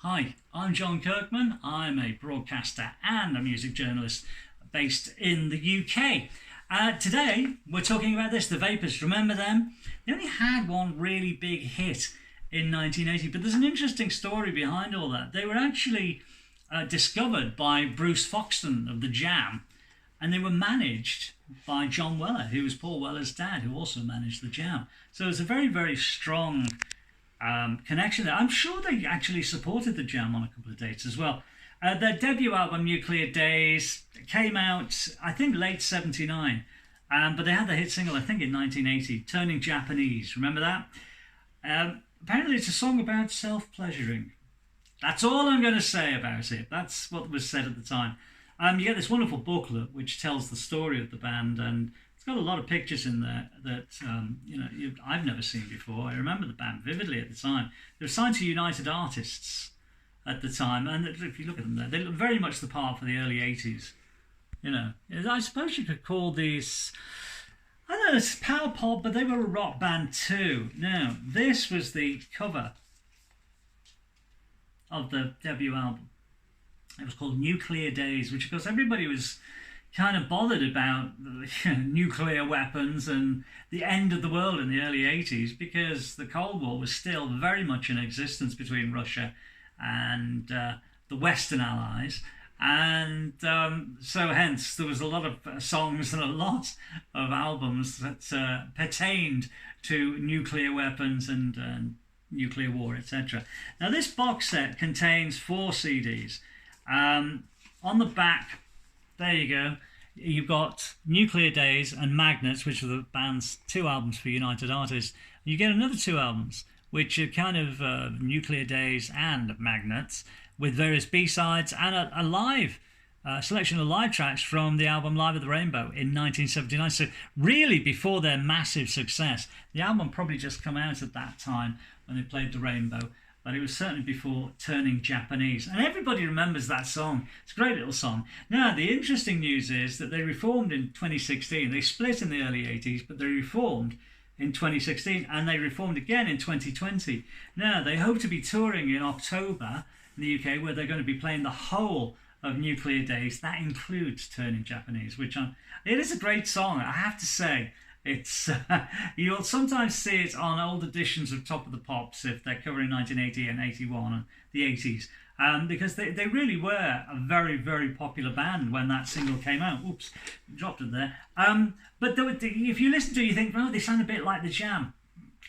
Hi, I'm Jon Kirkman. I'm a broadcaster and a music journalist based in the UK. Today, we're talking about this, the Vapors. Remember them? They only had one really big hit in 1980, but there's an interesting story behind all that. They were actually discovered by Bruce Foxton of The Jam, and they were managed by John Weller, who was Paul Weller's dad, who also managed The Jam. So it's a very, very strong connection there. I'm sure they actually supported The Jam on a couple of dates as well. Their debut album, Nuclear Days, came out, I think, late 79. But they had the hit single, I think, in 1980, Turning Japanese. Remember that? Apparently it's a song about self-pleasuring. That's all I'm going to say about it. That's what was said at the time. You get this wonderful booklet which tells the story of the band, and it's got a lot of pictures in there that I've never seen before. I remember the band vividly at the time. They were signed to United Artists at the time, and if you look at them there, they look very much the part for the early 80s. You know, I suppose you could call these, I don't know, it's power pop, but they were a rock band too. Now, this was the cover of the debut album. It was called Nuclear Days, which of course everybody was kind of bothered about nuclear weapons and the end of the world in the early 80s, because the Cold War was still very much in existence between Russia and the Western Allies. And so hence there was a lot of songs and a lot of albums that pertained to nuclear weapons and nuclear war, etc. Now this box set contains 4 CDs. On the back, there you go, you've got Nuclear Days and Magnets, which are the band's 2 albums for United Artists. You get another 2 albums, which are kind of Nuclear Days and Magnets, with various B-sides and a live selection of live tracks from the album Live at the Rainbow in 1979. So really before their massive success. The album probably just come out at that time when they played the Rainbow, but it was certainly before Turning Japanese. And everybody remembers that song. It's a great little song. Now, the interesting news is that they reformed in 2016. They split in the early 80s, but they reformed in 2016, and they reformed again in 2020. Now, they hope to be touring in October in the UK, where they're going to be playing the whole of Nuclear Days. That includes Turning Japanese, it is a great song, I have to say. It's you'll sometimes see it on old editions of Top of the Pops if they're covering 1980 and 81 and the 80s, because they really were a very, very popular band when that single came out. Oops, dropped it there. But if you listen to it, you think, oh, they sound a bit like The Jam.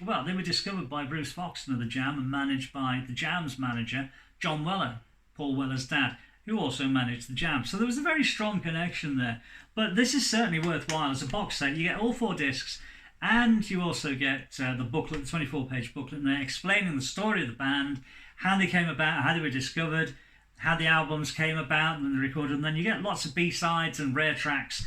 Well, they were discovered by Bruce Foxton of The Jam and managed by The Jam's manager, John Weller, Paul Weller's dad, who also managed The Jam. So there was a very strong connection there. But this is certainly worthwhile as a box set. You get all 4 discs, and you also get the booklet, the 24-page booklet in there, explaining the story of the band, how they came about, how they were discovered, how the albums came about and they recorded them. Then you get lots of B-sides and rare tracks,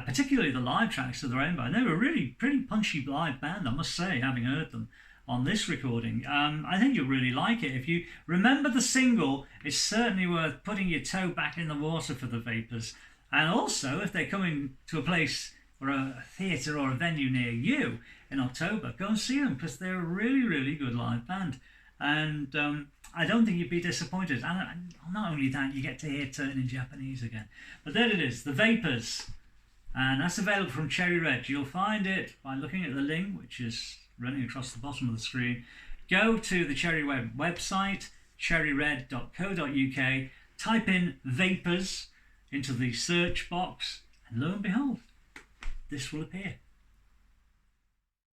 particularly the live tracks of the Rainbow. And they were a really pretty punchy live band, I must say, having heard them on this recording. I think you'll really like it. If you remember the single, it's certainly worth putting your toe back in the water for the Vapors. And also, if they're coming to a place or a theatre or a venue near you in October, go and see them, because they're a really, really good live band. And I don't think you'd be disappointed. And not only that, you get to hear Turning Japanese again. But there it is, the Vapors. And that's available from Cherry Red. You'll find it by looking at the link, which is running across the bottom of the screen. Go to the Cherry Red website, cherryred.co.uk, type in Vapors into the search box, and lo and behold, this will appear.